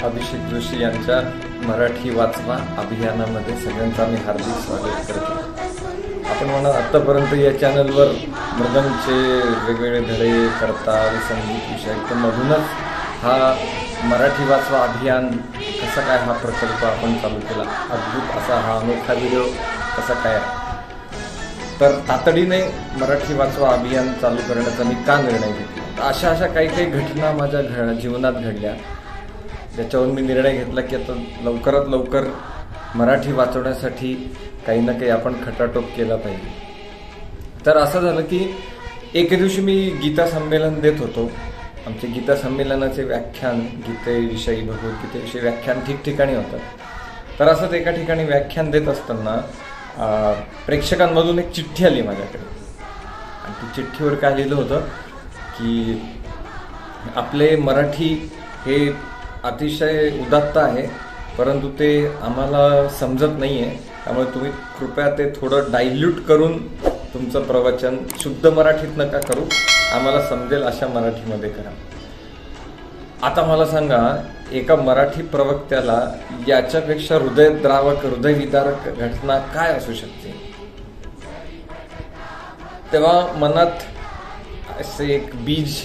अभिषेक जोशी यांच्या मराठी वाचवा अभियानामध्ये सगळ्यांचा मी हार्दिक स्वागत करतो. आपण म्हणा आतापर्यंत या चॅनलवर मृदंगचे वेगवेगळे धडे करता संगीत विषय तर मधूनच हा मराठी वाचवा अभियान कसा काय हा प्रकल्प आपण चालू केला. अद्भुत असा हा अनोखा व्हिडिओ कसा काय. तर तातडीने मराठी वाचवा अभियान चालू करण्याचा मी का निर्णय घेतला. अशा काही घटना माझ्या जीवनात घडल्या ज्याच्यावर मी निर्णय घेतला की आता लवकरात लवकर मराठी वाचवण्यासाठी काही ना काही आपण खटाटोप केला पाहिजे. तर असं झालं की एके दिवशी मी गीता संमेलन देत होतो. आमचे गीता संमेलनाचे व्याख्यान गीतेविषयी भगवद्गीतेविषयी व्याख्यान ठिकठिकाणी होतं. तर असंच एका ठिकाणी व्याख्यान देत असताना प्रेक्षकांमधून एक चिठ्ठी आली माझ्याकडे आणि ती चिठ्ठीवर काय लिहिलं होतं की आपले मराठी हे अतिशय उदात्त आहे परंतु ते आम्हाला समजत नाही आहे, त्यामुळे तुम्ही कृपया ते थोडं डायल्यूट करून तुमचं प्रवचन शुद्ध मराठीत नका करू, आम्हाला समजेल अशा मराठीमध्ये करा. आता मला सांगा एका मराठी प्रवक्त्याला याच्यापेक्षा हृदयद्रावक हृदयविदारक घटना काय असू शकते. तेव्हा मनात असे एक बीज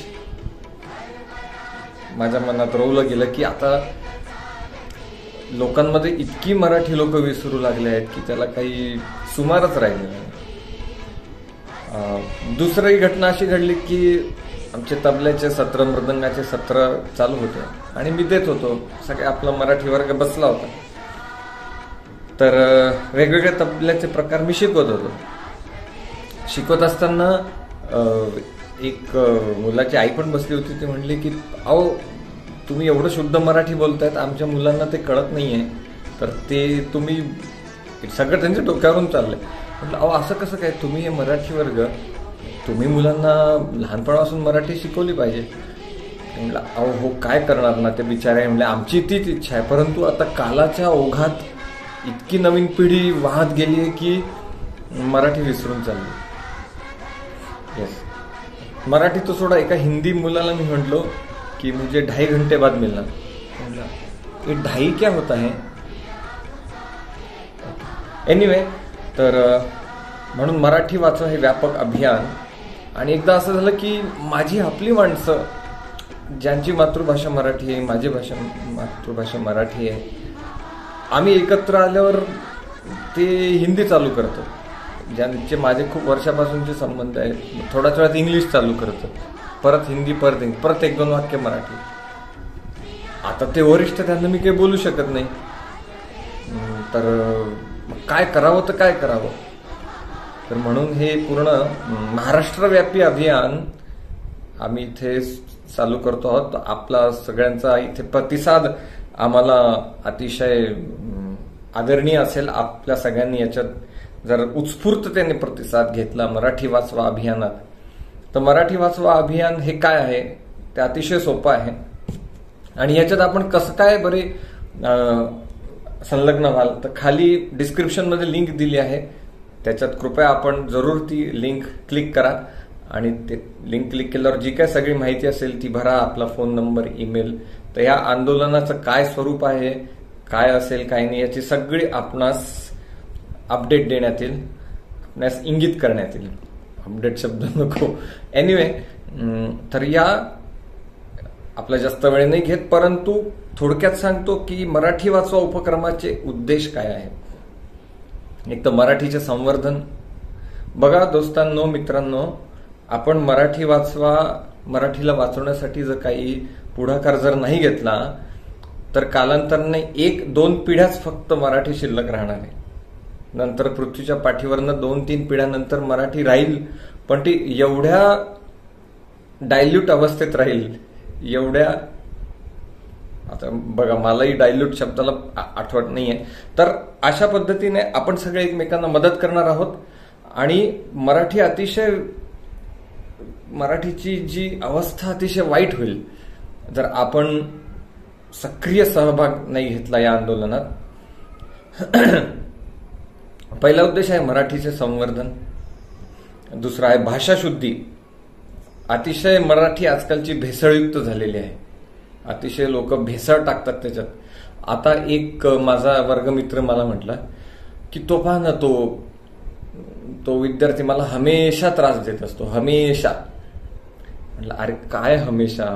माझ्या मनात रोवलं गेलं की आता लोकांमध्ये इतकी मराठी लोक विसरू लागले आहेत की त्याला काही सुमारच राहिले नाही. दुसरी घटना अशी घडली की आमचे तबल्याचे सत्र मृदंगाचे सत्र चालू होते आणि मी देत होतो. सगळे आपला मराठी वर्ग बसला होता. तर वेगवेगळे तबल्याचे प्रकार मी शिकवत होतो. शिकवत असताना एक मुलाची आई पण बसली होती. ती म्हणली की अहो तुम्ही एवढं शुद्ध मराठी बोलतायत आमच्या मुलांना ते कळत नाहीये, तर ते तुम्ही सगळं त्यांच्या डोक्यावरून चाललंय. म्हटलं अहो असं कसं काय, तुम्ही हे मराठी वर्ग तुम्ही मुलांना लहानपणापासून मराठी शिकवली पाहिजे. म्हटलं अहो हो काय करणार ना ते बिचारे. म्हणजे आमची तीच इच्छा आहे परंतु आता कालाच्या ओघात इतकी नवीन पिढी वाहत गेली आहे की मराठी विसरून चालली. येस, मराठी तो सोडा. एका हिंदी मुलाला मी म्हटलो कि मुझे 2.5 घंटे बाद मिलना. ये 2.5 क्या होता है. एनिवे, तर म्हणून मराठी वाचवा हे व्यापक अभियान. आणि एकदा असं झालं की माझी आपली माणसं ज्यांची मातृभाषा मराठी आहे, माझी मातृभाषा मराठी आहे, आम्ही एकत्र आल्यावर ते हिंदी चालू करतो. ज्यांचे माझे खूप वर्षापासूनचे संबंध आहेत थोड्याच वेळात इंग्लिश चालू करतात, परत हिंदी, परत 1-2 वाक्य मराठी. आता ते वरिष्ठ त्यांना मी काही बोलू शकत नाही. तर काय करावं तर काय करावं. तर म्हणून हे पूर्ण महाराष्ट्रव्यापी अभियान आम्ही इथे चालू करतो आहोत. आपला सगळ्यांचा इथे प्रतिसाद आम्हाला अतिशय आदरणीय असेल. आपल्या सगळ्यांनी याच्यात जर उत्स्फूर्ततेने प्रतिसाद घेतला मराठी वाचवा अभियानात, तर मराठी वाचवा अभियान हे काय आहे ते अतिशय सोपं आहे. आणि याच्यात आपण कसं काय बरे संलग्न व्हाल तर खाली डिस्क्रिप्शन मध्ये लिंक दिली आहे, त्याच्यात कृपया आपण जरूर ती लिंक क्लिक करा आणि ते लिंक क्लिक केल्यावर जी काय सगळी माहिती असेल ती भरा, आपला फोन नंबर, ईमेल. तर या आंदोलनाचं काय स्वरूप आहे, काय असेल काय नाही याची सगळी आपणास अपडेट देण्यात येईल, आपणास इंगित करण्यात येईल. अपडेट शब्द नको. एनिवे, तर या आपला जास्त वेळ नाही घेत परंतु थोडक्यात सांगतो की मराठी वाचवा उपक्रमाचे उद्देश काय आहे. एक तर मराठीचे संवर्धन. बघा दोस्तांनो, मित्रांनो, आपण मराठी वाचवा मराठीला वाचवण्यासाठी जर काही पुढाकार जर नाही घेतला तर कालांतराने 1-2 पिढ्याच फक्त मराठी शिल्लक राहणार आहे. नंतर पृथ्वीच्या पाठीवरनं 2-3 पिढ्यानंतर मराठी राहील पण ती एवढ्या डायल्यूट अवस्थेत राहील, एवढ्या, आता बघा मलाही डायल्यूट शब्दाला आठवत नाहीये. तर अशा पद्धतीने आपण सगळे एकमेकांना मदत करणार आहोत आणि मराठीची जी अवस्था अतिशय वाईट होईल जर आपण सक्रिय सहभाग नाही घेतला या आंदोलनात. पहिला उद्देश आहे मराठीचे संवर्धन. दुसरा आहे भाषा शुद्धी. अतिशय मराठी आजकालची भेसळयुक्त झालेली आहे. अतिशय लोक भेसळ टाकतात त्याच्यात. आता एक माझा वर्गमित्र मला म्हटला की तो पहा ना, तो विद्यार्थी मला हमेशा त्रास देत असतो, हमेशा. म्हटलं अरे काय हमेशा,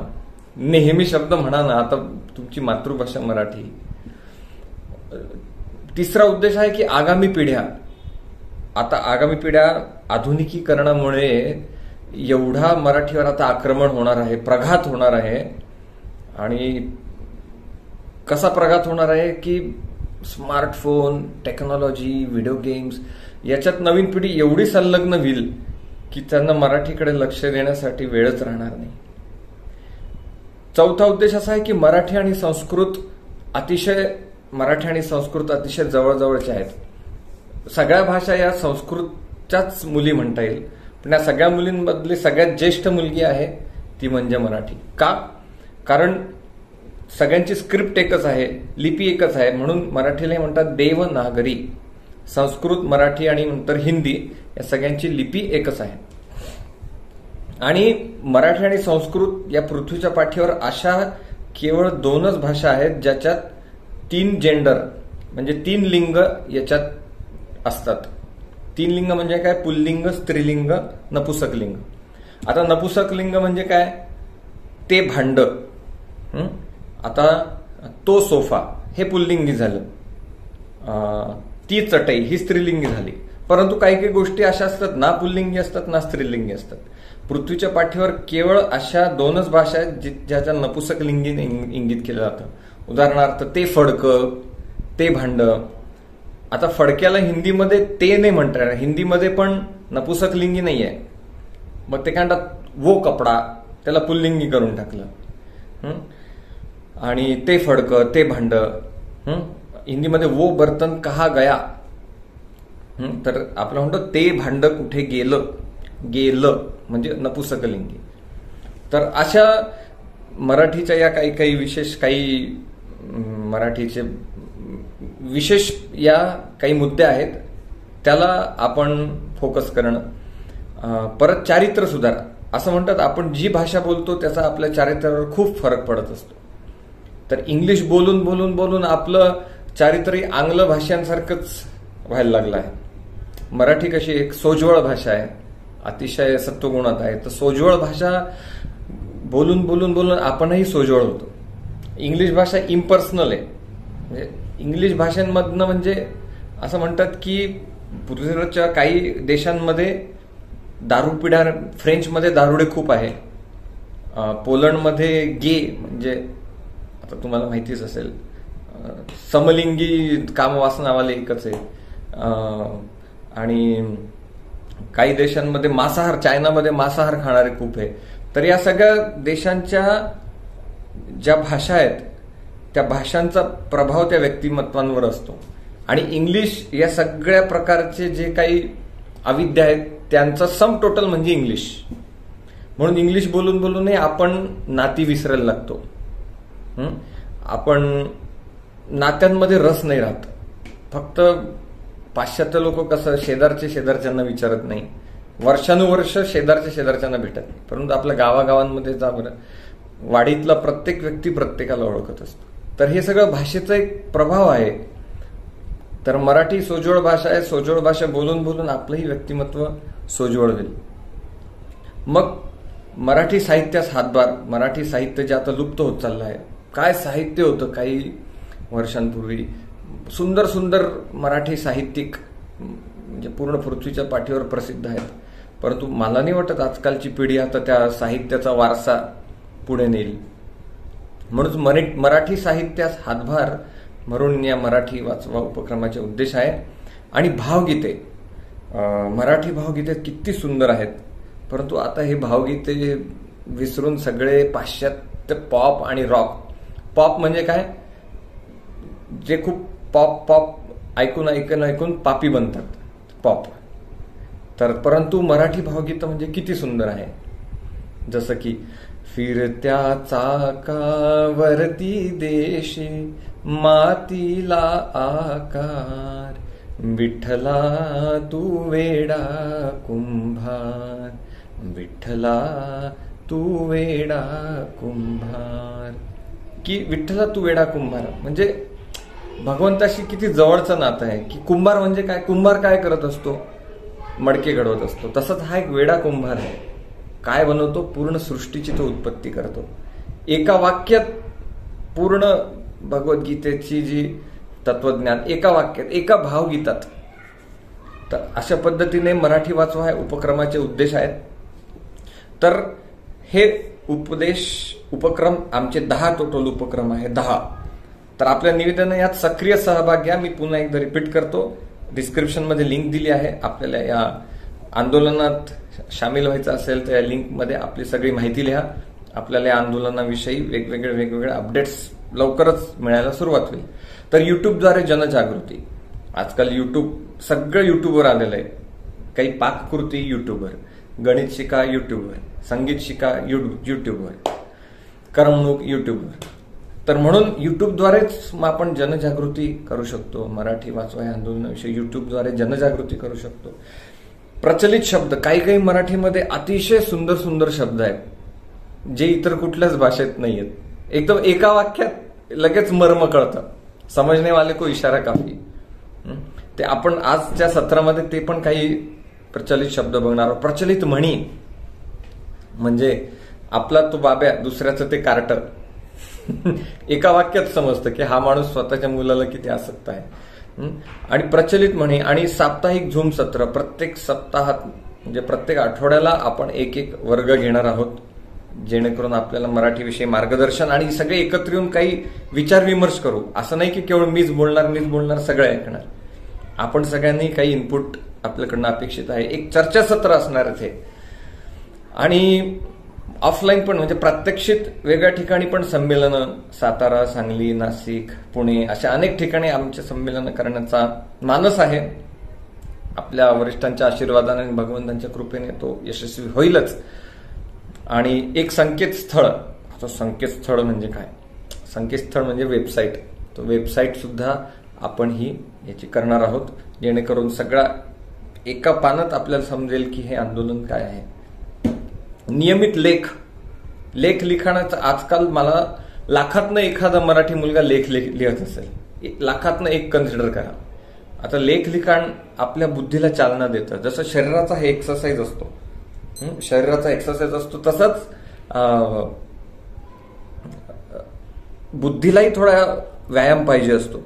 नेहमी शब्द म्हणा ना, आता तुमची मातृभाषा मराठी. तिसरा उद्देश आहे की आगामी पिढ्या आधुनिकीकरणामुळे एवढा मराठीवर आता आक्रमण होणार आहे, प्रघात होणार आहे. आणि कसा प्रघात होणार आहे की स्मार्टफोन, टेक्नॉलॉजी, व्हिडिओ गेम्स याच्यात नवीन पिढी एवढी संलग्न होईल की त्यांना मराठीकडे लक्ष देण्यासाठी वेळच राहणार नाही. चौथा उद्देश असा आहे की मराठी आणि संस्कृत अतिशय जवळजवळच्या आहेत. सगळ्या भाषा या संस्कृतच्याच मुली म्हणता येईल, पण या सगळ्या मुलींमधली सगळ्यात ज्येष्ठ मुलगी आहे ती म्हणजे मराठी. का? कारण सगळ्यांची स्क्रिप्ट एकच आहे, लिपी एकच आहे, म्हणून मराठीला म्हणतात देवनागरी. संस्कृत, मराठी आणि नंतर हिंदी या सगळ्यांची लिपी एकच आहे. आणि मराठी आणि संस्कृत या पृथ्वीच्या पाठीवर अशा केवळ 2च भाषा आहेत ज्याच्यात 3 जेंडर म्हणजे 3 लिंग याच्यात असतात. 3 लिंग म्हणजे काय? पुल्लिंग, स्त्रीलिंग, नपुसकलिंग. आता नपुसकलिंग म्हणजे काय? ते भांड. आता तो सोफा हे पुल्लिंगी झालं, ती चटई ही स्त्रीलिंगी झाली. परंतु काही काही गोष्टी अशा असतात ना पुल्लिंगी असतात ना स्त्रीलिंगी असतात. पृथ्वीच्या पाठीवर केवळ अशा 2च भाषा आहेत ज्याच्या नपुसकलिंगीने इंगित केलं जातं. उदाहरणार्थ ते फडकं, ते भांड. आता फडक्याला हिंदीमध्ये ते नाही म्हणता येणार, हिंदीमध्ये पण नपुसकलिंगी नाही आहे. मग ते काय म्हणतात वो कपडा, त्याला पुल्लिंगी करून टाकलं. आणि ते फडकं, ते भांड, हिंदीमध्ये वो बर्तन कहा गया. तर आपलं म्हणतो ते भांड कुठे गेलं म्हणजे नपुसकलिंगी. तर अशा मराठीच्या या काही मराठीचे विशेष या काही मुद्दे आहेत, त्याला आपण फोकस करणं. परत चारित्र्य सुधार असं म्हणतात. आपण जी भाषा बोलतो त्याचा आपल्या चारित्र्यावर खूप फरक पडत असतो. तर इंग्लिश बोलून बोलून बोलून आपलं चारित्र्य आंग्ल भाषांसारखंच व्हायला लागलं आहे. मराठी कशी एक सोज्वळ भाषा आहे, अतिशय सत्वगुणात आहे. तर सोज्वळ भाषा बोलून बोलून बोलून आपणही सोज्वळ होतो. इंग्लिश भाषा इम्पर्सनल आहे. म्हणजे इंग्लिश भाषांमधनं म्हणजे असं म्हणतात की पृथ्वीवरच्या काही देशांमध्ये दारूपिढ्या, फ्रेंचमध्ये दारुडे खूप आहे, पोलंडमध्ये गे म्हणजे आता तुम्हाला माहितीच असेल समलिंगी कामवासनावाले एकच आहे. आणि काही देशांमध्ये मांसाहार, चायनामध्ये मांसाहार खाणारे खूप आहे. तर या सगळ्या देशांच्या ज्या भाषा आहेत त्या भाषांचा प्रभाव त्या व्यक्तिमत्वांवर असतो. आणि इंग्लिश या सगळ्या प्रकारचे जे काही अविद्या आहेत त्यांचा सम टोटल म्हणजे इंग्लिश. म्हणून इंग्लिश बोलून बोलूनही आपण नाती विसरायला लागतो. आपण नात्यांमध्ये रस नाही राहत. फक्त पाश्चात्य लोक कसं शेजारच्यांना विचारत नाही, वर्षानुवर्ष शेजारच्यांना भेटत नाही. परंतु आपल्या गावागावांमध्ये जा बरं, वाडीतला प्रत्येक व्यक्ती प्रत्येकाला ओळखत असतो. तर हे सगळं भाषेचा एक प्रभाव आहे. तर मराठी सोज्वळ भाषा आहे. सोज्वळ भाषा बोलून बोलून आपलंही व्यक्तिमत्व सोज्वळ होईल. मग मराठी साहित्यास हातभार. मराठी साहित्य जे आता लुप्त होत चाललं आहे. काय साहित्य होतं काही वर्षांपूर्वी. सुंदर सुंदर मराठी साहित्यिक म्हणजे पूर्ण पृथ्वीच्या पाठीवर प्रसिद्ध आहेत. परंतु मला नाही वाटत आजकालची पिढी आता त्या साहित्याचा वारसा पुढे नेईल. म्हणून मराठी साहित्यास हातभार म्हणून या मराठी वाचवा उपक्रमाचे उद्देश आहे. आणि भावगीते, मराठी भावगीते किती सुंदर आहेत. परंतु आता हे भावगीते विसरून सगळे पाश्चात्य पॉप आणि रॉक. पॉप म्हणजे काय? जे खूप पॉप ऐकून पापी बनतात पॉप. तर परंतु मराठी भावगीतं म्हणजे किती सुंदर आहे. जसं की फिरत्या चाकावरती देशी मातीला आकार, विठ्ठला तू वेडा कुंभार, विठ्ठला तू वेडा कुंभार. की विठ्ठला तू वेडा कुंभार, म्हणजे भगवंताशी किती जवळचं नातं आहे. की कुंभार म्हणजे काय, कुंभार काय करत असतो, मडके घडवत असतो. तसंच हा एक वेडा कुंभार आहे. काय बनवतो, पूर्ण सृष्टीची तो उत्पत्ती करतो. एका वाक्यात पूर्ण भगवद्गीतेची जी तत्वज्ञान एका वाक्यात, एका भावगीतात. तर अशा पद्धतीने मराठी वाचवा हे उपक्रमाचे उद्देश आहेत. तर हे उपक्रम आमचे 10 टोटल उपक्रम आहे, 10. तर आपल्या निवेदन यात सक्रिय सहभाग घ्या. मी पुन्हा एकदा रिपीट करतो, डिस्क्रिप्शन मध्ये लिंक दिली आहे. आपल्याला या आंदोलनात सामील व्हायचं असेल तर या लिंकमध्ये आपली सगळी माहिती लिहा. आपल्याला या आंदोलनाविषयी वेगवेगळे अपडेट्स लवकरच मिळायला सुरुवात होईल. तर युट्यूबद्वारे जनजागृती. आजकाल सगळं युट्यूबवर आलेलं आहे. काही पाककृती युट्यूबवर, गणित शिका युट्यूबवर, संगीत शिका युट्यूबवर, करमणूक युट्यूबवर. तर म्हणून युट्यूबद्वारेच आपण जनजागृती करू शकतो. मराठी वाचवा या आंदोलनाविषयी युट्यूबद्वारे जनजागृती करू शकतो. प्रचलित शब्द, काही मराठीमध्ये अतिशय सुंदर शब्द आहेत जे इतर कुठल्याच भाषेत नाही आहेत. एकदम एका वाक्यात लगेच मर्म कळतं. समजणे वाले को इशारा काफी. ते आपण आजच्या सत्रामध्ये ते पण काही प्रचलित शब्द बघणार आहोत. प्रचलित म्हणी म्हणजे आपला तो बाब्या, दुसऱ्याचं ते कार्टर. एका वाक्यात समजतं की हा माणूस स्वतःच्या मुलाला किती आसक्त आहे. आणि प्रचलित म्हणी आणि साप्ताहिक झूम सत्र. प्रत्येक सप्ताहात म्हणजे प्रत्येक आठवड्याला आपण एक वर्ग घेणार आहोत, जेणेकरून आपल्याला मराठीविषयी मार्गदर्शन आणि सगळे एकत्र येऊन काही विचार विमर्श करू. असं नाही की केवळ मीच बोलणार सगळे ऐकणार. आपण सगळ्यांनी काही इनपुट आपल्याकडनं अपेक्षित आहे. एक चर्चासत्र असणार आहे आणि ऑफलाईन पण म्हणजे प्रात्यक्षिक वेगळ्या ठिकाणी पण संमेलनं, सातारा, सांगली, नाशिक, पुणे अशा अनेक ठिकाणी आमचे संमेलनं करण्याचा मानस आहे. आपल्या वरिष्ठांच्या आशीर्वादाने आणि भगवंतांच्या कृपेने तो यशस्वी होईलच. आणि एक संकेतस्थळ म्हणजे काय, संकेतस्थळ म्हणजे वेबसाईट. तो वेबसाईट सुद्धा आपण याची करणार आहोत, जेणेकरून सगळा एका पानात आपल्याला समजेल की हे आंदोलन काय आहे. नियमित लेख लिखाणाचं आजकाल मला लाखातनं एखादा मराठी मुलगा लेख लिहत असेल, लाखातनं एक कन्सिडर करा. आता लेख लिखाण आपल्या बुद्धीला चालना देतं. जसं शरीराचा हे एक्सरसाइज असतो, तसंच बुद्धीलाही थोडा व्यायाम पाहिजे असतो.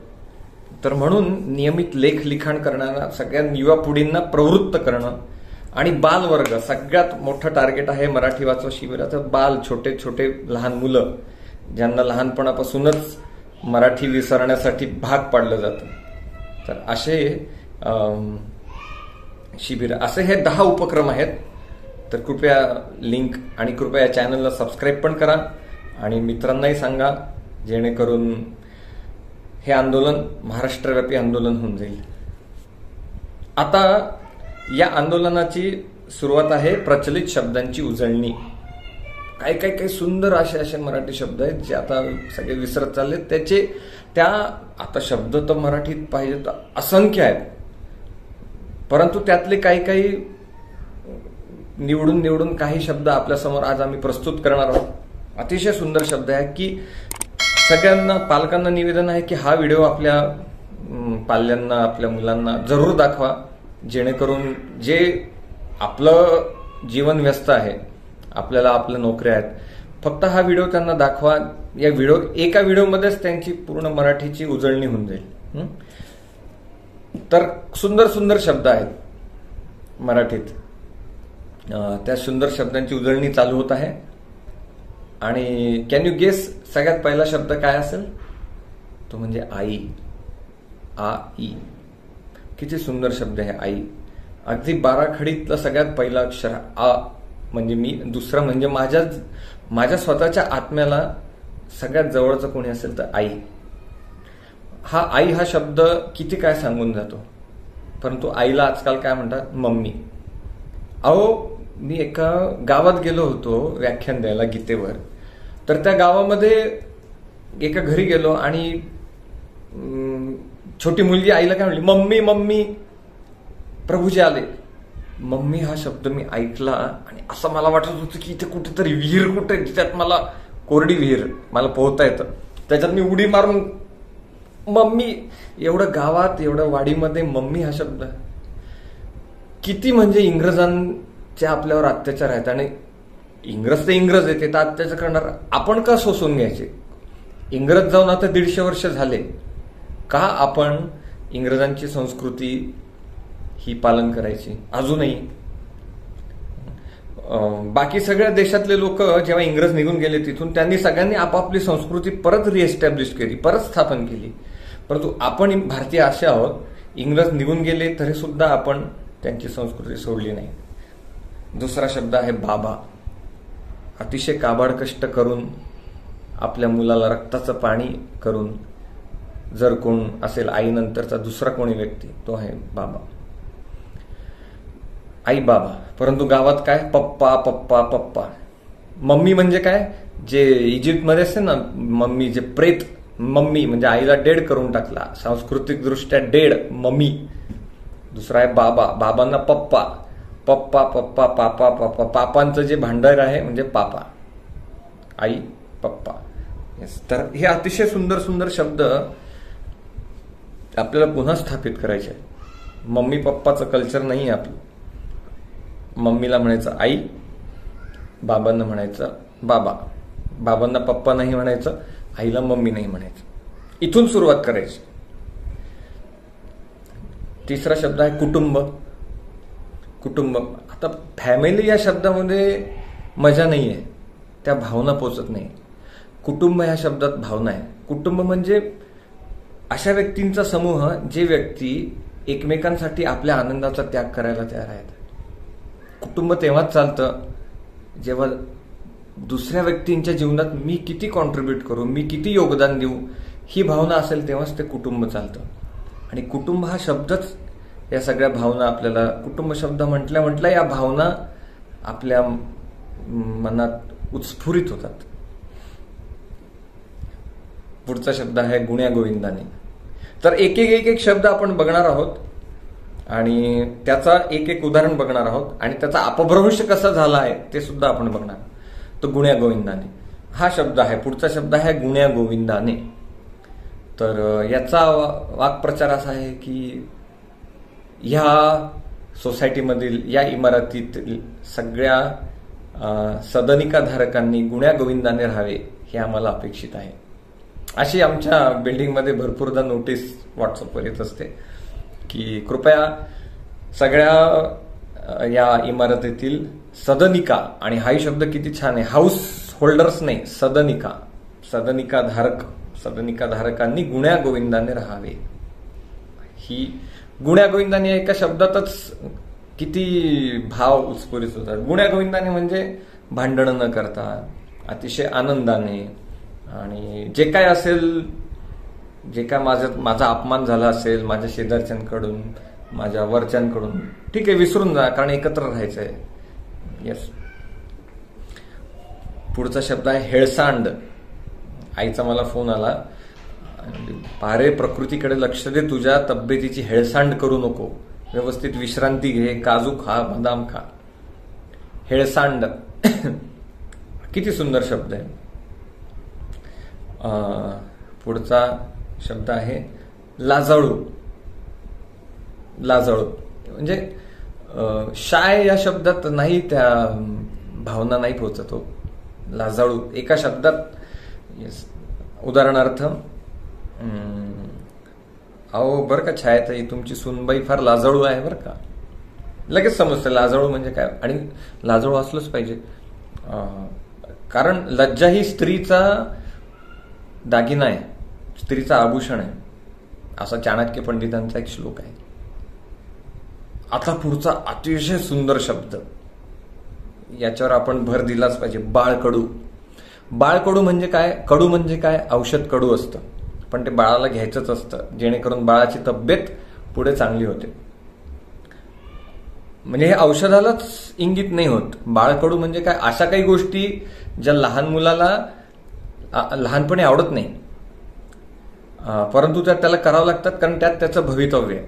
तर म्हणून नियमित लेख लिखाण करणाऱ्या सगळ्या युवा पिढींना प्रवृत्त करणं. आणि बालवर्ग सगळ्यात मोठं टार्गेट आहे मराठी वाचवा शिबिराचं. बाल, छोटे लहान मुलं ज्यांना लहानपणापासूनच मराठी विसरण्यासाठी भाग पाडलं जातं. तर असे शिबिर, असे हे 10 उपक्रम आहेत. तर कृपया लिंक आणि कृपया या चॅनलला सबस्क्राईब पण करा आणि मित्रांनाही सांगा, जेणेकरून हे आंदोलन महाराष्ट्रव्यापी आंदोलन होऊन जाईल. आता या आंदोलनाची सुरुवात आहे प्रचलित शब्दांची उजळणी. काही सुंदर असे मराठी शब्द आहेत जे आता सगळे विसरत चालले. आता शब्द तर मराठीत पाहिजे तर असंख्य आहेत, परंतु त्यातले काही निवडून काही शब्द आपल्यासमोर आज आम्ही प्रस्तुत करणार आहोत. अतिशय सुंदर शब्द आहे की सगळ्यांना, पालकांना निवेदन आहे की हा व्हिडिओ आपल्या पाल्यांना, आपल्या मुलांना जरूर दाखवा, जेणेकरून जे आपलं जीवन व्यस्त आहे, आपल्याला आपल्या नोकऱ्या आहेत, फक्त हा व्हिडिओ त्यांना दाखवा. एका व्हिडिओमध्येच त्यांची पूर्ण मराठीची उजळणी होऊन जाईल. तर सुंदर शब्द आहेत मराठीत. त्या सुंदर शब्दांची उजळणी चालू होत आहे. आणि कॅन यू गेस सगळ्यात पहिला शब्द काय असेल? तो म्हणजे आई. किती सुंदर शब्द आहे आई. अगदी बाराखडीतला सगळ्यात पहिला अक्षर आ म्हणजे मी, दुसरा म्हणजे माझ्या स्वतःच्या आत्म्याला सगळ्यात जवळचं कोणी असेल तर आई. आई हा शब्द किती काय सांगून जातो. परंतु आईला आजकाल काय म्हणतात? मम्मी. मी एका गावात गेलो होतो व्याख्यान द्यायला गीतेवर. तर त्या गावामध्ये एका घरी गेलो आणि छोटी मुलगी आईला काय म्हणली? मम्मी मम्मी, प्रभूजी आले. मम्मी हा शब्द मी ऐकला आणि असं मला वाटत होतं की इथे कुठेतरी विहीर, कुठे त्यात मला कोरडी विहीर, मला पोहता येतं त्याच्यात मी उडी मारून मम्मी, एवढं गावात एवढं वाडीमध्ये मम्मी हा शब्द किती म्हणजे इंग्रजांचे आपल्यावर अत्याचार आहेत. आणि इंग्रज ते इंग्रज आहे, ते तर अत्याचार करणार, आपण का सोसून घ्यायचे? इंग्रज जाऊन आता 150 वर्ष झाले, का आपण इंग्रजांची संस्कृती ही पालन करायची अजूनही? बाकी सगळ्या देशातले लोक जेव्हा इंग्रज निघून गेले तिथून, त्यांनी सगळ्यांनी आपापली संस्कृती परत रिएस्टॅब्लिश केली, परत स्थापन केली. परंतु आपण भारतीय असे आहोत, इंग्रज निघून गेले तरी सुद्धा आपण त्यांची संस्कृती सोडली नाही. दुसरा शब्द आहे बाबा. अतिशय काबाड कष्ट करून आपल्या मुलाला रक्ताचं पाणी करून जर कोण असेल आईनंतरचा दुसरा कोणी व्यक्ती, तो आहे बाबा, आई बाबा. परंतु गावात काय? पप्पा पप्पा पप्पा. मम्मी म्हणजे काय? जे इजिप्तमध्ये असते ना मम्मी, जे प्रेत मम्मी म्हणजे आईला डेड करून टाकला, सांस्कृतिक दृष्ट्या डेड मम्मी. दुसरा आहे बाबा. बाबांना पप्पा, पप्पा पप्पा पापा पप्पा. पापांचं जे भांडार आहे म्हणजे पापा, आई पप्पा. तर हे अतिशय सुंदर सुंदर शब्द आपल्याला पुन्हा स्थापित करायचे आहे. मम्मी पप्पाचं कल्चर नाही आहे आपलं. मम्मीला म्हणायचं आई, बाबांना म्हणायचं बाबा. बाबांना पप्पा नाही म्हणायचं, आईला मम्मी नाही म्हणायचं. इथून सुरुवात करायची. तिसरा शब्द आहे कुटुंब. कुटुंब. आता फॅमिली या शब्दामध्ये मजा नाही आहे, त्या भावना पोचत नाही. कुटुंब या शब्दात भावना आहे. कुटुंब म्हणजे अशा व्यक्तींचा समूह जे व्यक्ती एकमेकांसाठी आपल्या आनंदाचा त्याग करायला तयार आहेत. कुटुंब तेव्हाच चालतं जेव्हा दुसऱ्या व्यक्तींच्या जीवनात मी किती कॉन्ट्रीब्यूट करू, मी किती योगदान देऊ, ही भावना असेल तेव्हाच ते कुटुंब चालतं. आणि कुटुंब हा शब्दच या सगळ्या भावना आपल्याला, कुटुंब शब्द म्हटल्या या भावना आपल्या मनात उत्स्फुरित होतात. पुढचा शब्द आहे गुण्या गोविंदाने. तर एक एक शब्द आपण बघणार आहोत आणि त्याचा एक उदाहरण बघणार आहोत आणि त्याचा अपभ्रंश कसा झाला आहे ते सुद्धा आपण बघणार. तो गुण्या गोविंदाने हा शब्द आहे. पुढचा शब्द आहे गुण्या गोविंदाने. तर याचा वाक्प्रचार असा आहे की ह्या सोसायटीमधील, या इमारतीतील सगळ्या सदनिका धारकांनी गुण्या गोविंदाने राहावे हे आम्हाला अपेक्षित आहे. अशी आमच्या बिल्डिंगमध्ये भरपूरदा नोटीस व्हॉट्सअपवर येत असते की कृपया सगळ्या या इमारतीतील सदनिका, आणि हाही शब्द किती छान आहे, हाऊस होल्डर्स नाही, सदनिका, सदनिका धारकांनी गुण्या गोविंदाने राहावे. ही गुण्या गोविंदाने एका शब्दातच किती भाव उत्स्फुरित होतात. गुण्या गोविंदाने म्हणजे भांडण न करता अतिशय आनंदाने, आणि जे काय असेल, जे काय माझा अपमान झाला असेल माझ्या शेजारच्यांकडून, माझ्या वरच्यांकडून, ठीक आहे, विसरून जा, कारण एकत्र राहायचंय. येस. पुढचा शब्द आहे हेळसांड. आईचा मला फोन आला, पारे प्रकृतीकडे लक्ष दे, तुझ्या तब्येतीची हेळसांड करू नको, व्यवस्थित विश्रांती घे, काजू खा, बदाम खा. हेळसांड किती सुंदर शब्द आहे. पुढचा शब्द आहे लाजाळू. लाजाळू म्हणजे शाय या शब्दात नाही, त्या भावना नाही पोचत हो. लाजाळू एका शब्दात. उदाहरणार्थ, अहो बरं का छायाताई, तुमची सुनबाई फार लाजाळू आहे बरं का, लगेच समजतं लाजाळू म्हणजे काय. आणि लाजाळू असलंच पाहिजे, कारण लज्जा ही स्त्रीचा दागिना आहे, स्त्रीचा आभूषण आहे, असा चाणक्य पंडितांचा एक श्लोक आहे. आता पुढचा अतिशय सुंदर शब्द, याच्यावर आपण भर दिलाच पाहिजे, बाळकडू. बाळकडू म्हणजे काय? कडू म्हणजे काय? औषध कडू असतं, पण ते बाळाला घ्यायचंच असतं जेणेकरून बाळाची तब्येत पुढे चांगली होते. म्हणजे हे औषधालाच इंगित नाही होत. बाळकडू म्हणजे काय? अशा काही गोष्टी ज्या लहान मुलाला लहानपणी आवडत नाही, परंतु त्याला करावं लागतात, कारण त्यात त्याचं भवितव्य आहे.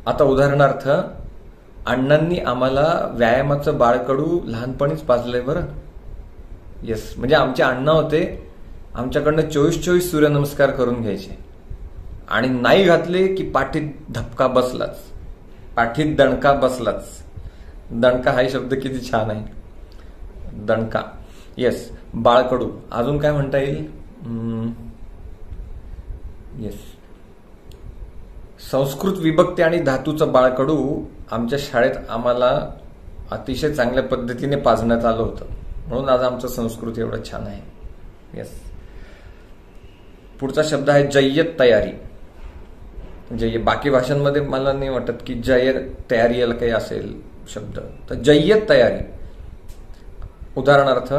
आता उदाहरणार्थ, अण्णांनी आम्हाला व्यायामाचं बाळकडू लहानपणीच पाजलंय बरं. येस, म्हणजे आमचे अण्णा होते आमच्याकडनं 24-24 सूर्यनमस्कार करून घ्यायचे आणि नाही घातले की पाठीत धपका बसलाच, पाठीत दणका बसलाच. दणका हा शब्द किती छान आहे, दणका. येस, बाळकडू. अजून काय म्हणता येईल? येस, संस्कृत विभक्ती आणि धातूचं बाळकडू आमच्या शाळेत आम्हाला अतिशय चांगल्या पद्धतीने पाजण्यात आलं होतं, म्हणून आज आमचं संस्कृत एवढं छान आहे. येस. पुढचा शब्द आहे जय्यत तयारी. म्हणजे बाकी भाषांमध्ये मला नाही वाटत की जय्यत तयारी याला काही असेल शब्द. तर जय्यत तयारी. उदाहरणार्थ,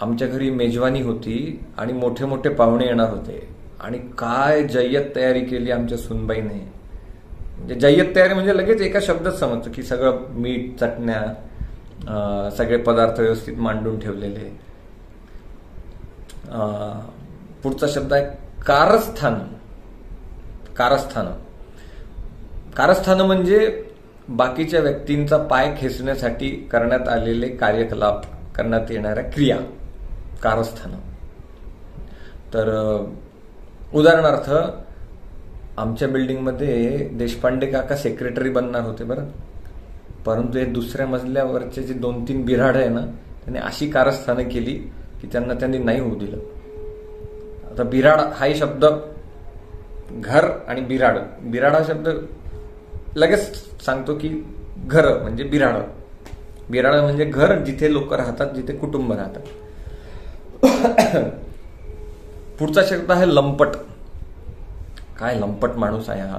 आमच्या घरी मेजवानी होती आणि मोठे मोठे पाहुणे येणार होते आणि काय जय्यत तयारी केली आमच्या सुनबाईने. म्हणजे जय्यत तयारी म्हणजे लगेच एका शब्दात समजतं की सगळं मीठ, चटण्या, सगळे पदार्थ व्यवस्थित मांडून ठेवलेले. पुढचा शब्द आहे कारस्थान. कारस्थान. कारस्थान म्हणजे बाकीच्या व्यक्तींचा पाय खेचण्यासाठी करण्यात आलेले कार्यकलाप, करण्यात येणाऱ्या क्रिया, कारस्थान. तर उदाहरणार्थ, आमच्या बिल्डिंगमध्ये देशपांडे काका सेक्रेटरी बनणार होते बरं, परंतु हे दुसऱ्या मजल्यावरचे जे 2-3 बिऱ्हाड आहे ना, त्यांनी अशी कारस्थानं केली की त्यांनी नाही होऊ दिलं. आता बिऱ्हाड हाही शब्द, घर आणि बिऱ्हाड, बिऱ्हाड हा शब्द लगेच सांगतो की घर म्हणजे बिऱ्हाड. बिऱ्हाड म्हणजे घर जिथे लोक राहतात, जिथे कुटुंब राहतात. पुढचा शब्द आहे लंपट. काय लंपट माणूस आहे हा,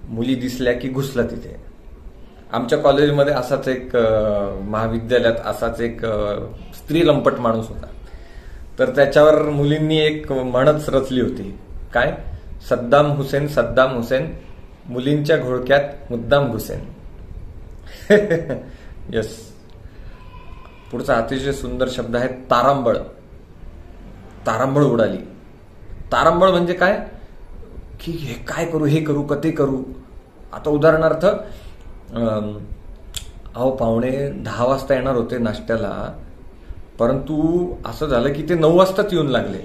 मुली दिसल्या की घुसला तिथे. आमच्या कॉलेजमध्ये असाच एक, महाविद्यालयात असाच एक स्त्री लंपट माणूस होता. तर त्याच्यावर मुलींनी एक म्हणच रचली होती. काय? सद्दाम हुसेन, सद्दाम हुसेन, मुलींच्या घोळक्यात मुद्दाम घुसेन. यस. पुढचा अतिशय सुंदर शब्द आहे तारांबळ. तारांबळ उडाली. तारांबळ म्हणजे काय की हे काय करू, हे करू का ते करू. आता उदाहरणार्थ, पाहुणे 10 वाजता येणार होते नाश्त्याला, परंतु असं झालं की ते 9 वाजताच येऊन लागले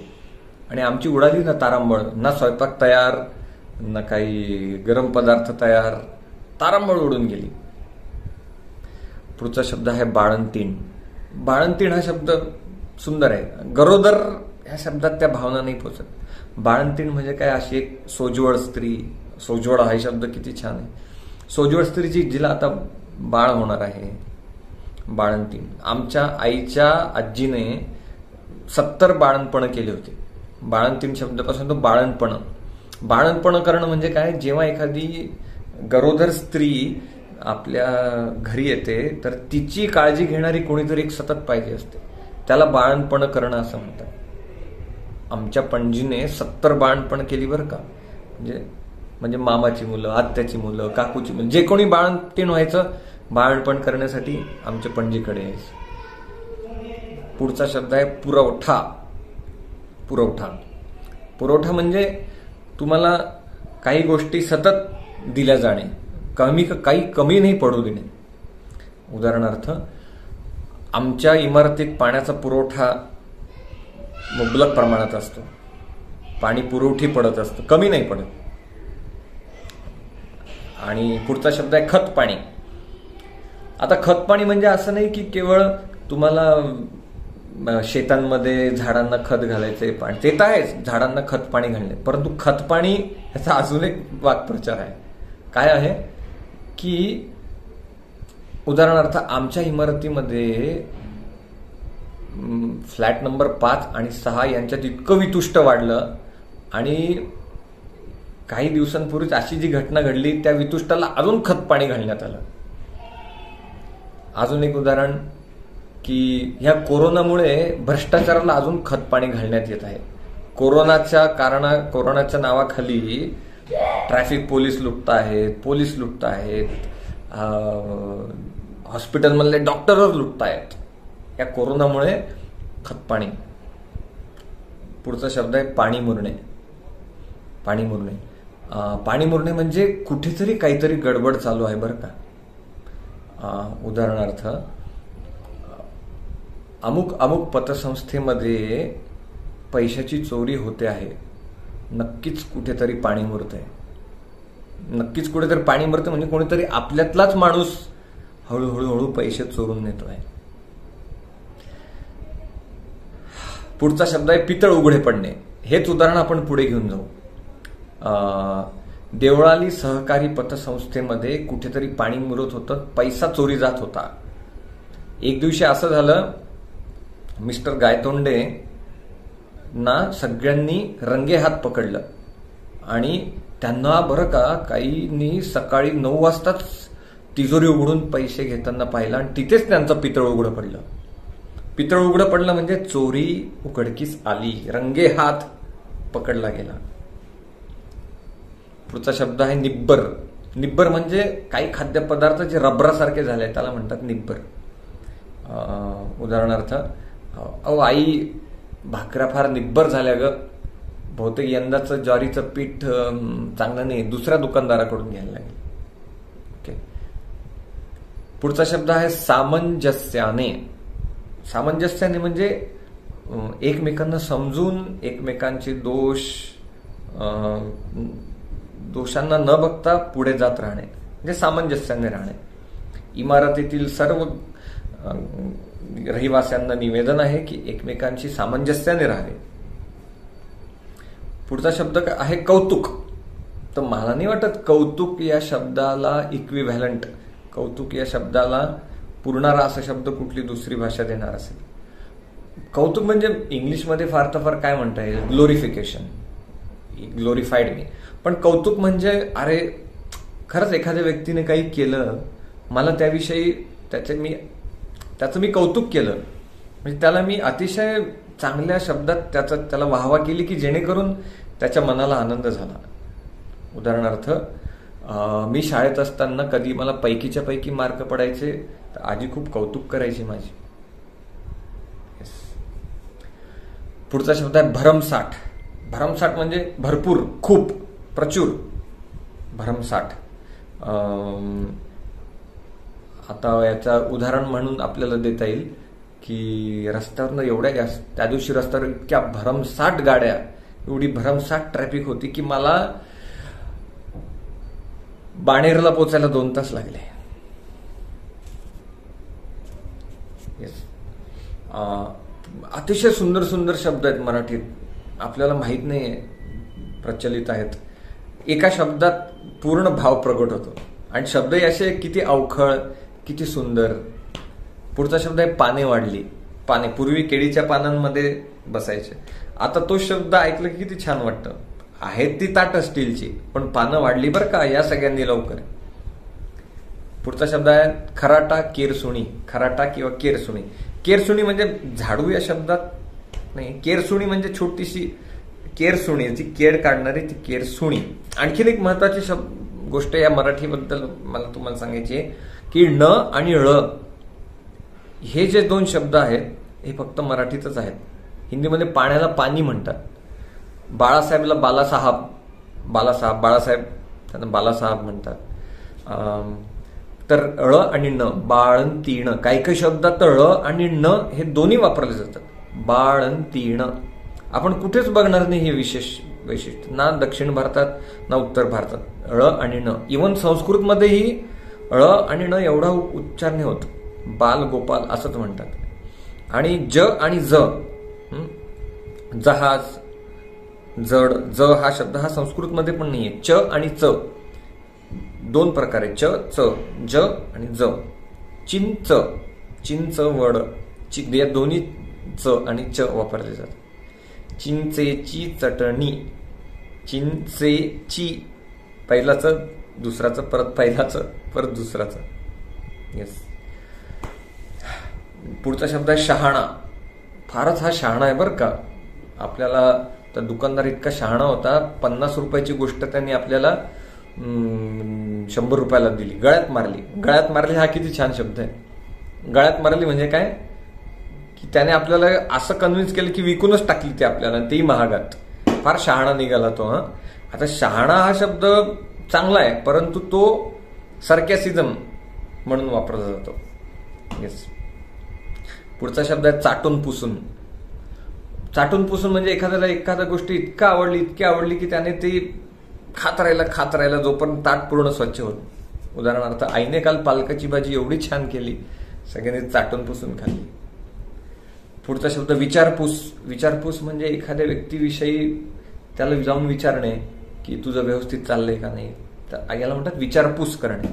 आणि आमची उडाली ना तारांबळ. ना स्वयंपाक तयार, ना काही गरम पदार्थ तयार, तारांबळ उडून गेली. पुढचा शब्द आहे बाळंतीण. बाळंतीण हा शब्द सुंदर आहे. गरोदर ह्या शब्दात त्या भावना नाही पोचत. बाळंतीण म्हणजे काय, अशी एक सोज्वळ स्त्री. सोज्वळ हा शब्द किती छान आहे. सोज्वळ स्त्रीची जिला आता बाळ होणार आहे, बाळंतीण. आमच्या आईच्या आजीने 70 बाळणपण केले होते. बाळंतीण शब्दापासून तो बाळणपण. बाळणपण करणं म्हणजे काय, जेव्हा एखादी गरोदर स्त्री आपल्या घरी येते तर तिची काळजी घेणारी कोणीतरी एक सतत पाहिजे असते, त्याला बाळणपण करणं असं म्हणतात. आमच्या पणजीने 70 बाळणपण केली बरं का. म्हणजे मामाची मुलं, आत्याची मुलं, काकूची मुलं, जे कोणी बाळंतीण व्हायचं, बाळणपण करण्यासाठी आमच्या पणजीकडे यायचं. पुढचा शब्द आहे पुरवठा. पुरवठा. पुरवठा म्हणजे तुम्हाला काही गोष्टी सतत दिल्या जाणे, काही कमी नाही पडू देणे. उदाहरणार्थ, आमच्या इमारतीत पाण्याचा पुरवठा मुबलक प्रमाणात असतो. पाणी पुरवठी पडत असतं, कमी नाही पडत. आणि पुढचा शब्द आहे खतपाणी. आता खतपाणी म्हणजे असं नाही की केवळ तुम्हाला शेतांमध्ये झाडांना खत घालायचंय पाणी, ते तर आहेच, झाडांना खत पाणी घालणे, परंतु खतपाणी याचा अजून एक वाक्प्रचार आहे. काय आहे की उदाहरणार्थ, आमच्या इमारतीमध्ये फ्लॅट नंबर 5 आणि 6 यांच्यात इतकं वितुष्ट वाढलं आणि काही दिवसांपूर्वीच अशी जी घटना घडली, त्या वितुष्टाला अजून खत पाणी घालण्यात आलं. अजून एक उदाहरण की ह्या कोरोनामुळे भ्रष्टाचाराला अजून खत पाणी घालण्यात येत आहे. कोरोनाच्या नावाखाली ट्रॅफिक पोलीस लुटत आहेत, पोलीस लुटत आहेत, हॉस्पिटलमधले डॉक्टरच लुटत आहेत. या कोरोनामुळे खतपाणी. पुढचा शब्द आहे पाणी मुरणे. पाणी मुरणे. पाणी मुरणे म्हणजे कुठेतरी काहीतरी गडबड चालू आहे बरं का. उदाहरणार्थ, अमुक पतसंस्थेमध्ये पैशाची चोरी होते आहे, नक्कीच कुठेतरी पाणी मुरतंय. नक्कीच कुठेतरी पाणी मुरतं म्हणजे कोणीतरी आपल्यातलाच माणूस हळूहळू पैसे चोरून नेतोय. पुढचा शब्द आहे पितळ उघडे पडणे. हेच उदाहरण आपण पुढे घेऊन जाऊ. देवळाली सहकारी पतसंस्थेमध्ये कुठेतरी पाणी मुरत होतं, पैसा चोरी जात होता. एक दिवशी असं झालं, मिस्टर गायतोंडे ना सगळ्यांनी रंगे हात पकडलं आणि त्यांना बरं का काहींनी सकाळी 9 वाजताच तिजोरी उघडून पैसे घेताना पाहिलं आणि तिथेच त्यांचं पितळ उघडं पडलं. पितळ उघडं पडलं म्हणजे चोरी उघडकीस आली, रंगे हात पकडला गेला. पुढचा शब्द आहे निब्बर. निब्बर म्हणजे काही खाद्यपदार्थ जे रबरासारखे झाले त्याला म्हणतात निब्बर. उदाहरणार्थ, आई भाकऱ्या फार निब्बर झाल्या ग, बहुतेक यंदाचं ज्वारीचं पीठ चांगलं नाही, दुसऱ्या दुकानदाराकडून घ्यायला लागेल. ओके. पुढचा शब्द आहे सामंजस्याने. सामंजस्याने म्हणजे एकमेकांना समजून एकमेकांचे दोषांना न बघता पुढे जात राहणे म्हणजे सामंजस्याने राहणे. इमारतीतील सर्व रहिवाशांना निवेदन आहे की एकमेकांशी सामंजस्याने राहावे. पुढचा शब्द आहे कौतुक. तर मला नाही वाटत कौतुक या शब्दाला इक्विव्हॅलंट, कौतुक या शब्दाला पुरणारा असा शब्द कुठली दुसरी भाषा देणार असेल. कौतुक म्हणजे इंग्लिशमध्ये फार तर फार काय म्हणता येईल, ग्लोरिफिकेशन, ग्लोरिफाईड मी. पण कौतुक म्हणजे अरे खरंच एखाद्या व्यक्तीने काही केलं, मला त्याविषयी त्याचं मी कौतुक केलं, म्हणजे त्याला मी अतिशय चांगल्या शब्दात त्याला वाहवा केली की जेणेकरून त्याच्या मनाला आनंद झाला. उदाहरणार्थ, मी शाळेत असताना कधी मला पैकीच्या पैकी मार्क पडायचे तर आजी खूप कौतुक करायची माझी. पुढचा शब्द आहे भरमसाठ. भरमसाठ म्हणजे भरपूर, खूप, प्रचूर. भरमसाठ. आता याचा उदाहरण म्हणून आपल्याला देता येईल की रस्त्यावरनं एवढ्या त्या दिवशी रस्त्यावर इतक्या भरमसाठ गाड्या, एवढी भरमसाठ ट्रॅफिक होती की मला बाणेरला पोचायला 2 तास लागले. अतिशय सुंदर सुंदर शब्द आहेत मराठीत, आपल्याला माहित नाहीये, प्रचलित आहेत. एका शब्दात पूर्ण भाव प्रगट होतो आणि शब्द असे किती अवखळ, किती सुंदर. पुढचा शब्द आहे पाने वाढली. पाने, पूर्वी केळीच्या पानांमध्ये बसायचे, आता तो शब्द ऐकलं की किती छान वाटतं. आहेत ती ताटं स्टीलची, पण पानं वाढली बरं का, या सगळ्यांनी लवकर. पुढचा शब्द आहे खराटा केरसुणी. खराटा किंवा केरसुणी. केरसुणी म्हणजे झाडू या शब्दात नाही, केरसुणी म्हणजे छोटीशी केरसुणी, जी केर काढणारी ती केरसुणी. आणखीन एक महत्वाची गोष्ट या मराठीबद्दल मला तुम्हाला सांगायची आहे की न आणि ळ हे जे 2 शब्द आहेत हे फक्त मराठीतच आहेत. हिंदीमध्ये पाण्याला पाणी म्हणतात. बाळासाहेबला बालासाहेब, बाळासाहेब त्यांना बालासाहेब म्हणतात. तर ळ आणि न, बाळंतीण. काही शब्दात ळ आणि न हे दोन्ही वापरले जातात. बाळंतीण आपण कुठेच बघणार नाही हे विशेष वैशिष्ट्य, ना दक्षिण भारतात ना उत्तर भारतात. ळ आणि न. इव्हन संस्कृतमध्येही ळ आणि न एवढा उच्चार नाही होत, बाल गोपाल असंच म्हणतात. आणि ज आणि ज, जहाज, जड, ज हा शब्द हा संस्कृतमध्ये पण नाहीये. च आणि च 2 प्रकारे, च, च, ज आणि ज. चिंच, चिंच वड, या दोन्ही च आणि च वापरले जातात. चिंचेची चटणी, चिंचेची, पहिलाचं दुसराचं, परत पहिलाचं, परत दुसराचं. येस. पुढचा शब्द आहे शहाणा. फारच हा शहाणा आहे बरं का. आपल्याला तर दुकानदार इतका शहाणा होता, 50 रुपयाची गोष्ट त्यांनी आपल्याला 100 रुपयाला दिली, गळ्यात मारली. गळ्यात मारली हा किती छान शब्द आहे. गळ्यात मारली म्हणजे काय की त्याने आपल्याला असं कन्व्हिन्स केलं की विकूनच टाकली ते आपल्याला, तेही महागात. फार शहाणा निघाला तो. आता शहाणा हा शब्द चांगला आहे, परंतु तो सार्कॅसिझम म्हणून वापरला जातो. येस. पुढचा शब्द आहे चाटून पुसून. चाटून पुसून म्हणजे एखाद्या गोष्टी इतकी आवडली की त्याने ती खात राहिला जोपर्यंत ताट पूर्ण स्वच्छ होत. उदाहरणार्थ आईने काल पालकाची भाजी एवढी छान केली, सगळ्यांनी चाटून पुसून खाल्ली. पुढचा शब्द विचारपूस म्हणजे एखाद्या व्यक्तीविषयी त्याला जाऊन विचारणे की तुझं व्यवस्थित चाललंय का नाही. तर याला म्हणतात विचारपूस करणे.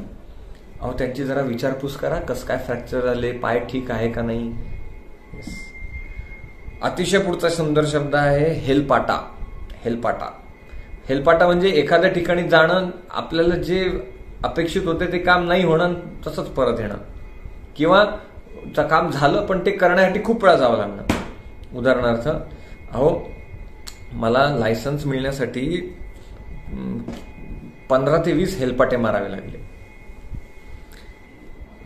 अहो त्यांची जरा विचारपूस करा, कसं काय फ्रॅक्चर झाले, पाय ठीक आहे का नाही. अतिशय पुढचा सुंदर शब्द आहे हेलपाटा. हेलपाटा म्हणजे एखाद्या ठिकाणी जाणं, आपल्याला जे अपेक्षित होते ते काम नाही होणं, तसंच परत येणं, किंवा काम झालं पण ते करण्यासाठी खूप वेळा जावं लागणं. उदाहरणार्थ अहो मला लायसन्स मिळण्यासाठी 15 ते 20 हेलपाटे मारावे लागले.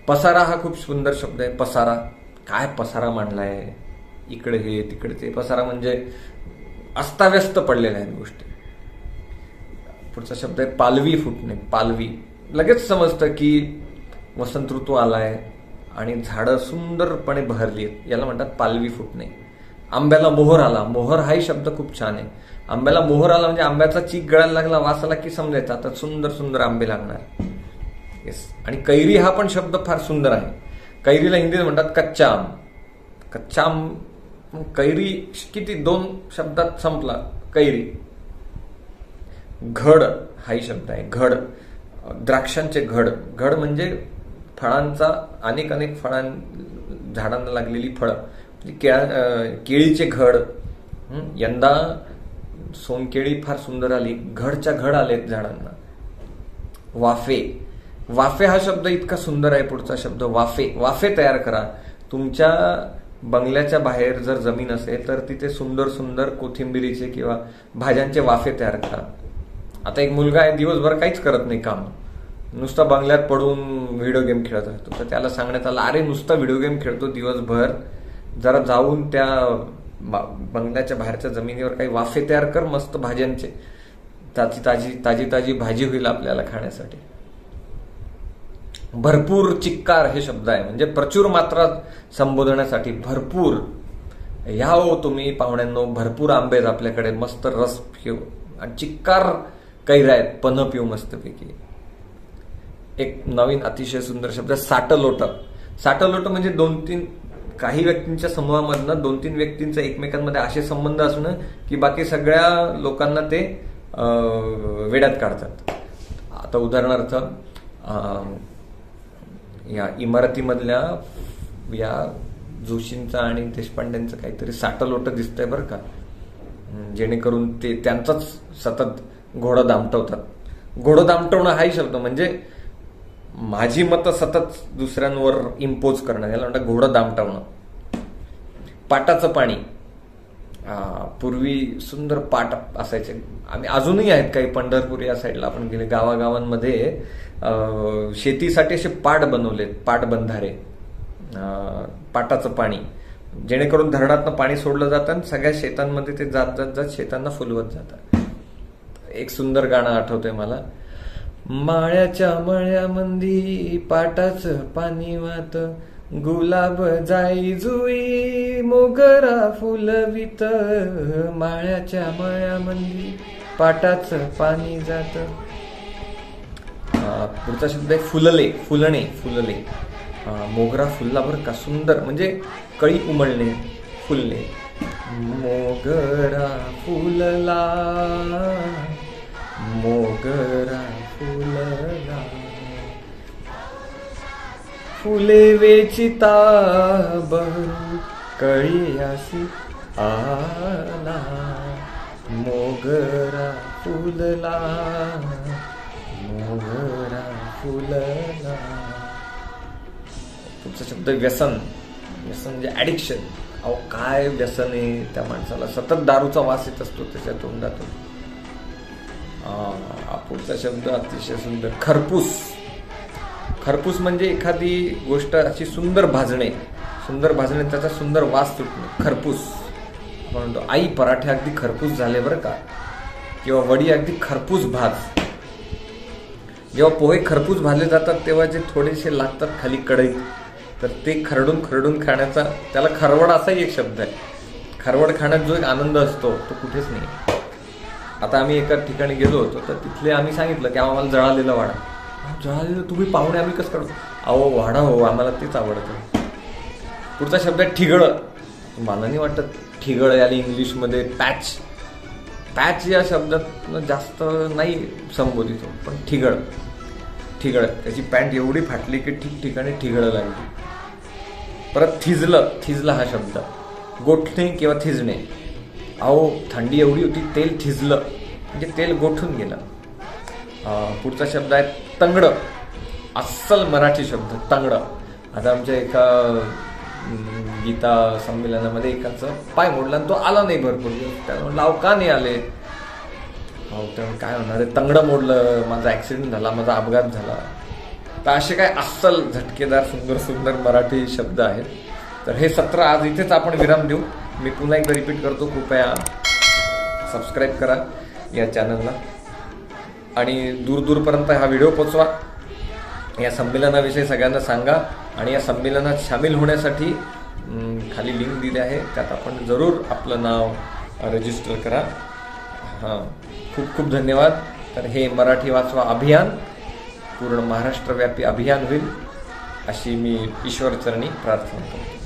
पसारा हा खूप सुंदर शब्द आहे. काय पसारा मांडलाय, इकडे हे तिकडे ते. पसारा म्हणजे अस्ताव्यस्त पडलेल्या आहेत गोष्टी. पुढचा शब्द आहे पालवी. लगेच समजतं की वसंत ऋतू आलाय आणि झाडं सुंदरपणे बहरली आहेत, याला म्हणतात पालवी फुटणे. आंब्याला मोहर आला. मोहर हाही शब्द खूप छान आहे. आंब्याला मोहर आला म्हणजे आंब्याचा चीक गळायला लागला, वास आला की समजायचा आता सुंदर आंबे लागणार. येस. आणि कैरी हा पण शब्द फार सुंदर आहे. कैरीला हिंदीत म्हणतात कच्चा आम. कैरी किती 2 शब्दात संपला. कैरी. घड हाही शब्द आहे. घड, द्राक्षांचे घड म्हणजे फळांचा, अनेक झाडांना लागलेली फळं. केळीचे घड. यंदा सोनकेळी फार सुंदर आली. घडच्या घड आलेत झाडांना. वाफे हा शब्द इतका सुंदर आहे. पुढचा शब्द वाफे तयार करा. तुमच्या बंगल्याच्या बाहेर जर जमीन असेल तर तिथे सुंदर कोथिंबिरीचे किंवा भाज्यांचे वाफे तयार करा. आता एक मुलगा आहे, दिवसभर काहीच करत नाही काम, नुसता बंगल्यात पडून व्हिडिओ गेम खेळत राहतो. तर त्याला सांगण्यात आलं, अरे नुसता व्हिडिओ गेम खेळतो दिवसभर, जरा जाऊन त्या बंगल्याच्या बाहेरच्या जमिनीवर काही वाफे तयार कर मस्त भाज्यांचे. ताजी भाजी होईल आपल्याला खाण्यासाठी. भरपूर चिक्कार हे शब्द आहे, म्हणजे प्रचूर मात्रात संबोधण्यासाठी. भरपूर या हो तुम्ही पाहुण्यांनो, भरपूर आंबे आहेत आपल्याकडे, मस्त रस पिऊ. आणि चिक्कार कैऱ्या आहेत, पन्ह पिऊ मस्तपैकी. एक नवीन अतिशय सुंदर शब्द साटलोट म्हणजे 2-3 काही व्यक्तींच्या समूहामधनं 2-3 व्यक्तींचा एकमेकांमध्ये असे संबंध असणं की बाकी सगळ्या लोकांना ते वेड्यात काढतात. आता उदाहरणार्थ या इमारतीमधल्या या जोशींचा आणि देशपांड्यांचं काहीतरी साटलोट दिसतंय बरं का, जेणेकरून ते त्यांचाच सतत घोडं दामटवतात. घोडं दामटवणं हाही शब्द म्हणजे माझी मतं सतत दुसऱ्यांवर इम्पोज करणं, याला म्हणतात घोडं दामटवणं. पाटाचं पाणी. पूर्वी सुंदर पाट असायचे, आम्ही अजूनही आहेत काही पंढरपूर या साईडला आपण गेले, गावागावांमध्ये शेतीसाठी असे पाट बनवलेत, पाटबंधारे. पाटाचं पाणी, जेणेकरून धरणातनं पाणी सोडलं जातं आणि सगळ्या शेतांमध्ये ते जात शेतांना फुलवत जातं. एक सुंदर गाणं आठवतंय मला. माळ्याच्या मळ्यामंदी पाटाचं पाणी वाहत, गुलाब जाई जुई मोगरा फुलवित, माळ्याच्या मळ्यामंदी पाटाचं पाणी जात. पुढचा शब्द आहे फुलणे. मोगरा फुलला बरं का, सुंदर म्हणजे कळी उमलणे, फुलणे. मोगरा फुलला, मोगरा फुलला, फुले वेचिता बहरू कळीयासी आला, मोगरा फुलला, मोगरा फुलला. पुढचा शब्द व्यसन म्हणजे ऍडिक्शन. अहो काय व्यसन आहे त्या माणसाला, सतत दारूचा वास येत असतो त्याच्या तोंडातून. पुढचा शब्द अतिशय सुंदर, खरपूस म्हणजे एखादी गोष्ट अशी सुंदर भाजणे, त्याचा सुंदर वास सुटणे, खरपूस. आपण म्हणतो आई पराठे अगदी खरपूस झाले बरं का, किंवा वडी अगदी खरपूस भाज. जेव्हा पोहे खरपूस भाजले जातात तेव्हा जे थोडेसे लागतात खाली कढईत, तर ते खरडून खाण्याचा, त्याला खरवड असाही एक शब्द आहे. खारवड खाण्यात जो एक आनंद असतो तो कुठेच नाही. आता आम्ही एका ठिकाणी गेलो होतो तर तिथले आम्ही सांगितलं की आम्हाला जळालेलं वाडा. जळालेलं तुम्ही पाहुणे आम्ही कसं काढू? अहो वाडा हो, आम्हाला तेच आवडतं. पुढचा शब्द आहे ठिगळ. मला नाही वाटत ठिगळ याला इंग्लिशमध्ये पॅच या शब्दात जास्त नाही संबोधित हो, पण ठिगळ त्याची पॅन्ट एवढी फाटली की ठिकठिकाणी ठिगळ लागली. परत थिजला हा शब्द, गोठणे किंवा थिजणे. अहो थंडी एवढी होती तेल थिजलं म्हणजे तेल गोठून गेलं. पुढचा शब्द आहे तंगडं. अस्सल मराठी शब्द तंगडं. आता आमच्या एका गीता संमेलनामध्ये एकाचं पाय मोडला आणि तो आला नाही भरपूर दिवस. त्याला म्हटलं अहो का नाही आले? त्यामुळे काय होणार आहे, तंगडं मोडलं, माझा ॲक्सिडेंट झाला, माझा अपघात झाला. तर असे काय अस्सल झटकेदार सुंदर मराठी शब्द आहेत. तर हे सत्र आज इथेच आपण विराम देऊ. मी पुन्हा एकदा रिपीट करतो, कृपया सबस्क्राईब करा या चॅनलला आणि दूरपर्यंत हा व्हिडिओ पोचवा. या संमेलनाविषयी सगळ्यांना सांगा आणि या संमेलनात सामील होण्यासाठी खाली लिंक दिली आहे, त्यात आपण जरूर आपलं नाव रजिस्टर करा. खूप धन्यवाद. तर हे मराठी वाचवा अभियान पूर्ण महाराष्ट्रव्यापी अभियान होईल अशी मी ईश्वरचरणी प्रार्थना करतो.